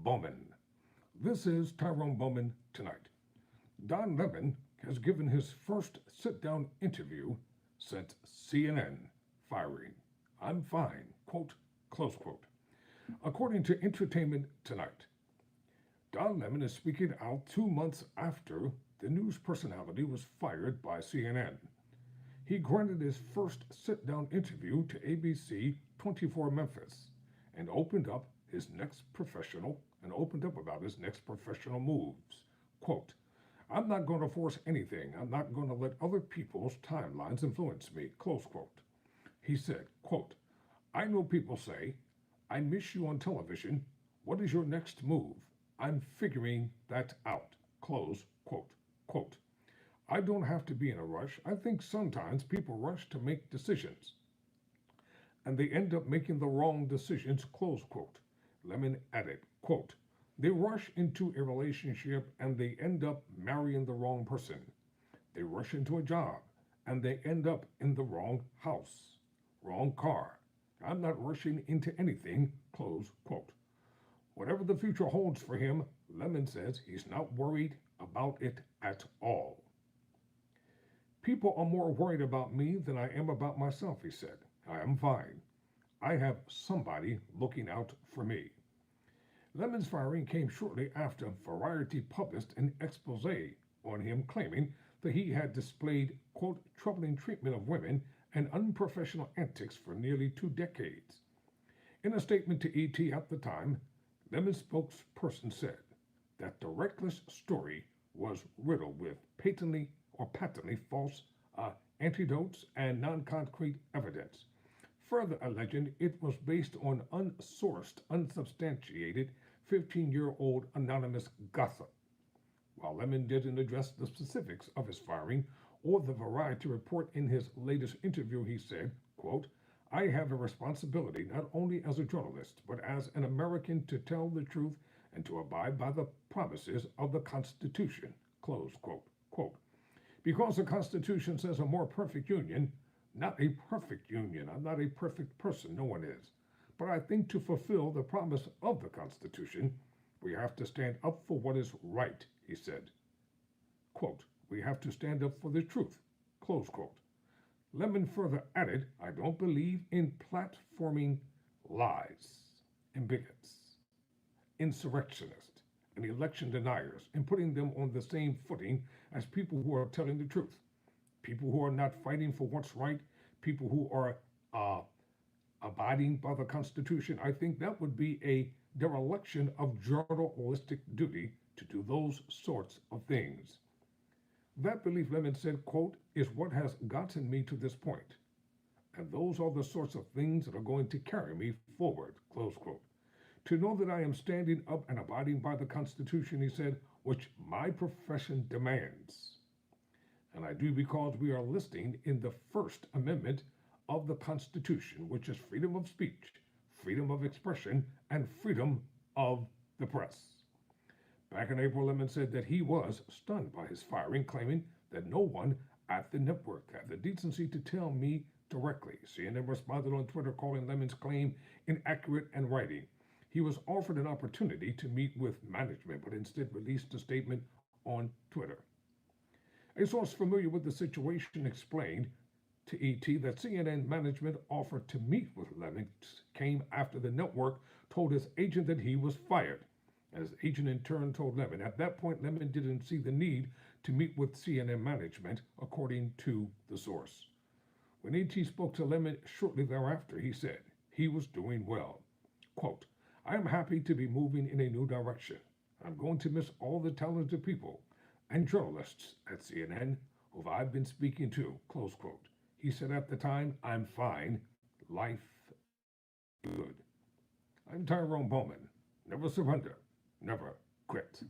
Bowman. This is Tyrone Bowman Tonight. Don Lemon has given his first sit-down interview since CNN firing. I'm fine, quote, close quote. According to Entertainment Tonight, Don Lemon is speaking out 2 months after the news personality was fired by CNN. He granted his first sit-down interview to ABC 24 Memphis and opened up about his next professional moves. Quote, I'm not going to force anything. I'm not going to let other people's timelines influence me, close quote. He said, quote, I know people say, I miss you on television. What is your next move? I'm figuring that out, close quote. Quote, I don't have to be in a rush. I think sometimes people rush to make decisions, and they end up making the wrong decisions, close quote. Lemon added, quote, they rush into a relationship and they end up marrying the wrong person. They rush into a job and they end up in the wrong house, wrong car. I'm not rushing into anything, close quote. Whatever the future holds for him, Lemon says he's not worried about it at all. People are more worried about me than I am about myself, he said. I am fine. I have somebody looking out for me. Lemon's firing came shortly after Variety published an expose on him claiming that he had displayed, quote, troubling treatment of women and unprofessional antics for nearly 2 decades. In a statement to ET at the time, Lemon's spokesperson said that the reckless story was riddled with patently false anecdotes and non-concrete evidence, further alleging it was based on unsourced, unsubstantiated 15-year-old anonymous gossip. While Lemon didn't address the specifics of his firing or the Variety report in his latest interview, he said, quote, I have a responsibility not only as a journalist, but as an American to tell the truth and to abide by the promises of the Constitution, close quote. Quote, because the Constitution says a more perfect union, not a perfect union. I'm not a perfect person, no one is. But I think to fulfill the promise of the Constitution, we have to stand up for what is right, he said. Quote, we have to stand up for the truth, close quote. Lemon further added, I don't believe in platforming lies and bigots, insurrectionists, and election deniers, and putting them on the same footing as people who are telling the truth, people who are not fighting for what's right, people who are abiding by the Constitution. I think that would be a dereliction of journalistic duty to do those sorts of things. That belief, Lemon said, quote, is what has gotten me to this point. And those are the sorts of things that are going to carry me forward, close quote. To know that I am standing up and abiding by the Constitution, he said, which my profession demands. And I do because we are listing in the First Amendment of the Constitution, which is freedom of speech, freedom of expression, and freedom of the press. Back in April, Lemon said that he was stunned by his firing, claiming that no one at the network had the decency to tell me directly. CNN responded on Twitter, calling Lemon's claim inaccurate and writing. He was offered an opportunity to meet with management, but instead released a statement on Twitter. A source familiar with the situation explained to ET that CNN management offered to meet with Lemon came after the network told his agent that he was fired. And his agent in turn told Lemon. At that point, Lemon didn't see the need to meet with CNN management, according to the source. When ET spoke to Lemon shortly thereafter, he said he was doing well. Quote, I am happy to be moving in a new direction. I'm going to miss all the talented people and journalists at CNN who I've been speaking to, close quote. He said at the time, I'm fine. Life is good. I'm Tyrone Bowman. Never surrender. Never quit.